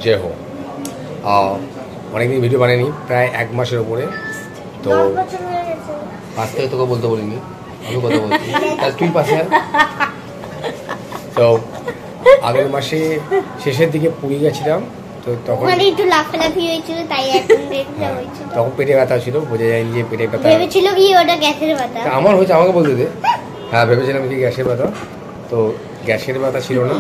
জয় হোক। অনেকদিন ভিডিও বানাইনি, প্রায় 1 মাসের ওপরে। তো 5 থেকে তোকে বলতে বলিনি, আমি কথা বলছি, তুই পাশে। তো আগের মাসে শেষের দিকে পুরী গেছিলাম, তো তখন একটু লাফালাফি হয়েছিল, তাই এখন দেখতে হয়েছিল। তখন পেটে ব্যথা ছিল, বোঝা যায়নি যে পেটে ব্যথা। ভেবেছিল কি ওটা গ্যাসের ব্যথা? আমার হয়েছে, আমাকে বলতে দে। হ্যাঁ, ভেবেছিলাম কি গ্যাসের ব্যথা, তো গ্যাসের ব্যথা ছিল না,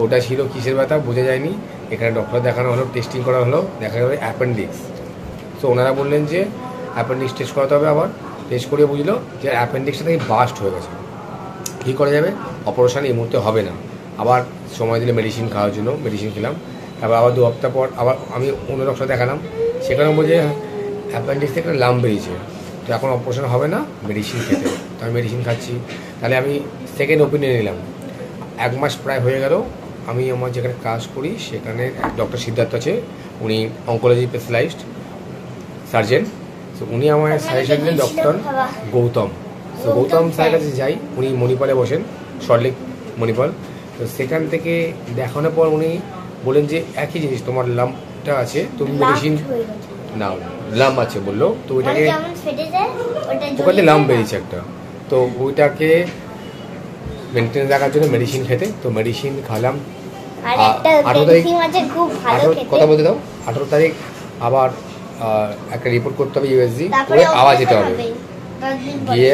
ওটা ছিল কিসের ব্যথা বোঝা যায়নি। এখানে ডক্টর দেখানো হলো, টেস্টিং করা হলো, দেখা গেলো অ্যাপেন্ডিক্স। তো ওনারা বললেন যে অ্যাপেন্ডিক্স টেস্ট করাতে হবে। আবার টেস্ট করে বুঝলো যে অ্যাপেন্ডিক্সটা থেকে বাস্ট হয়ে গেছে। কী করা যাবে? অপারেশন এই মুহূর্তে হবে না। আবার সময় দিলে মেডিসিন খাওয়ার জন্য মেডিসিন খেলাম। তারপর আবার 2 সপ্তাহ পর আবার আমি অন্য ডক্টর দেখালাম, সেখানেও বলছে অ্যাপেন্ডিক্স থেকে লাম্প বেরিয়েছে, তো এখন অপারেশন হবে না, মেডিসিন খেতে। তো আমি মেডিসিন খাচ্ছি। তাহলে আমি সেকেন্ড ওপিনিয়ন নিলাম। 1 মাস প্রায় হয়ে গেল। আমি আমার যেখানে কাজ করি সেখানে ডক্টর সিদ্ধার্থ আছে, উনি অঙ্কোলজি স্পেশালাইজড সার্জেন। তো উনি আমার সাজেশন দিলেন ডক্টর গৌতম। তো গৌতম স্যারের কাছে যাই, উনি মণিপালে বসেন, সল্টলেক মণিপাল। তো সেখান থেকে দেখানোর পর উনি বলেন যে একই জিনিস, তোমার লাম্পটা আছে, তুমি মেডিসিন না, লাম্প আছে বললো, তো ওইটাকে ওখানে লাম্প বেরিয়েছে একটা, তো ওইটাকে মেনটেন রাখার জন্য মেডিসিন খেতে। তো মেডিসিন খালাম। 18 তারিখ কথা বলতে দাও। 18 তারিখ আবার একটা রিপোর্ট করতে হবে, ইউএসজি করে আবার যেতে হবে, গিয়ে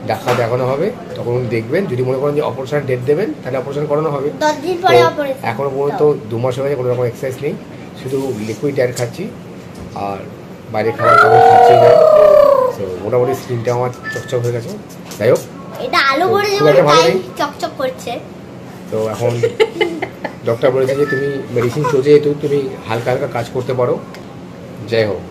ডাক্তার দেখানো হবে। তখন দেখবেন, যদি মনে করেন যে অপারেশন ডেট দেবেন তাহলে অপারেশন করানো হবে। এখনো পর্যন্ত 2 মাস হয়ে গেছে, কোনো রকম এক্সারসাইজ নেই, শুধু লিকুইড ডায়েট খাচ্ছি আর বাইরে খাবার খাচ্ছি না। তো মোটামুটি স্কিনটা আমার চকচক হয়ে গেছে। যাই হোক, এটা আলো পড়ে যাবে, তাই চকচক করছে। তো এখন ডক্টর বলেছে যে তুমি মেডিসিন চলছে, যেহেতু তুমি হালকা হালকা কাজ করতে পারো। যাই হোক।